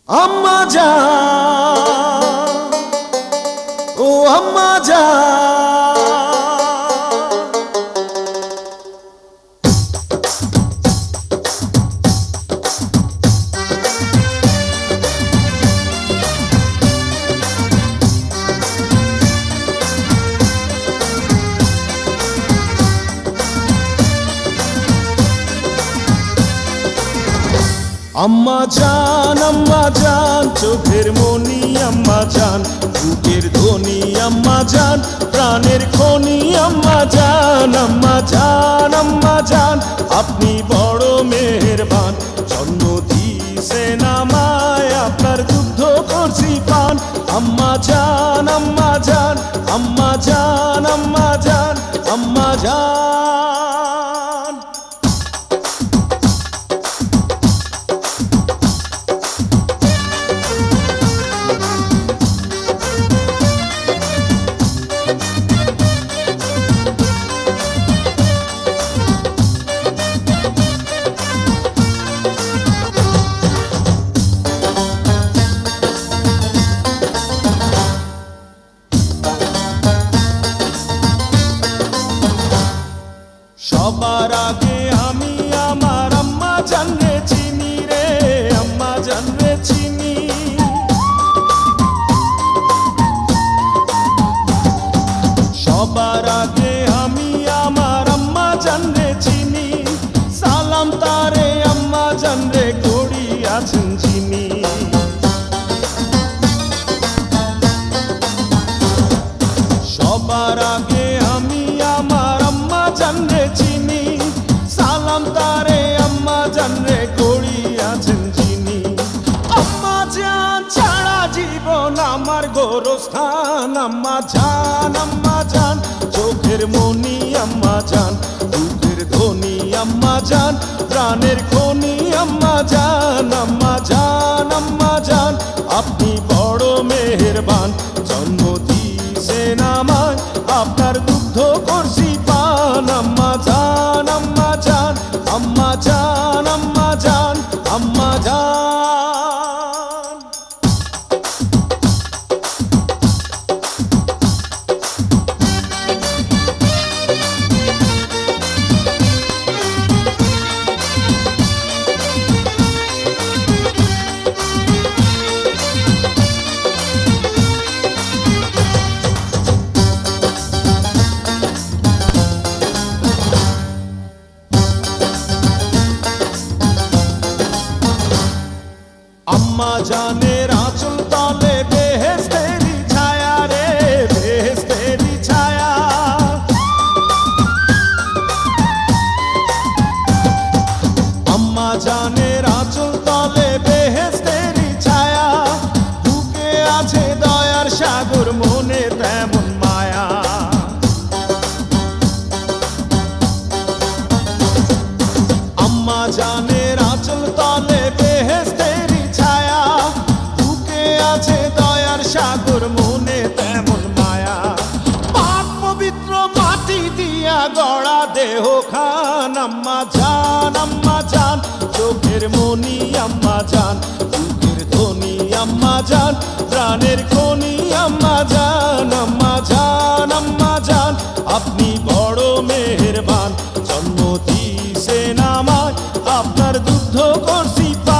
আম্মা জান, ও আম্মা জান, আম্মা জান, চোখের মনি আম্মা জান, বুকের ধ্বনি আম্মা জান, প্রাণের খনি আম্মা জান, আম্মা জান, আম্মা জান, আপনি বড় মেহেরবান। জন্ম দিয়েছেন আমায়, আপনার দুগ্ধ করছি পান। আম্মা জান, আম্মা জান, আম্মা জান, আম্মা জান, আম্মা জান। সবার আগে আমি আমার আম্মা জানরে চিনি রে, আম্মা জানরে চিনি। সবার আগে আমি আমার আম্মা জানরে চিনি, সালাম তারে আম্মা জানরে করি আছেন চিনি। সবার আগে আমি আমার আম্মা জানরে চিনি, সালাম তারে আম্মা জানরে করি আছেন চিনি। আম্মা জান ছাড়া জীবন আমার গোরস্থান। আম্মা জান, আম্মা জান, চোখের মনি আম্মা জান, বুকের ধ্বনি আম্মা জান, প্রাণের খনি আম্মা জান, আম্মা জান, আম্মা জান, আপনি বড় মেহেরবান। জন্ম দিয়েছেন আমায়, আপনার দুগ্ধ করছি পান। আম্মা জান, আম্মা জান, আম্মা জান, আম্মা জান, আম্মা জান। আম্মা জানের আঁচল তলে বেহেশতেরি ছায়া রে, বেহেশতেরি ছায়া। আম্মা জানের আঁচল তলে বেহেশতেরি ছায়া, বুকে আছে দয়ার সাগর, মনে তেমন মায়া। আম্মা জানের আঁচল তলে বেহেশতেরি ছায়া, বুকে আছে দয়ার সাগর, মনে তেমন মায়া। পাক পবিত্র মাটি দিয়া গড়া দেহ খান। আম্মা জান, আম্মা জান, চোখের মনি আম্মা জান, বুকের ধ্বনি আম্মা জান, প্রাণের খনি আম্মা জান, আম্মা জান, আম্মা জান, আপনি বড় মেহেরবান। জন্ম দিয়েছেন আমায়, আপনার দুগ্ধ করছি পান।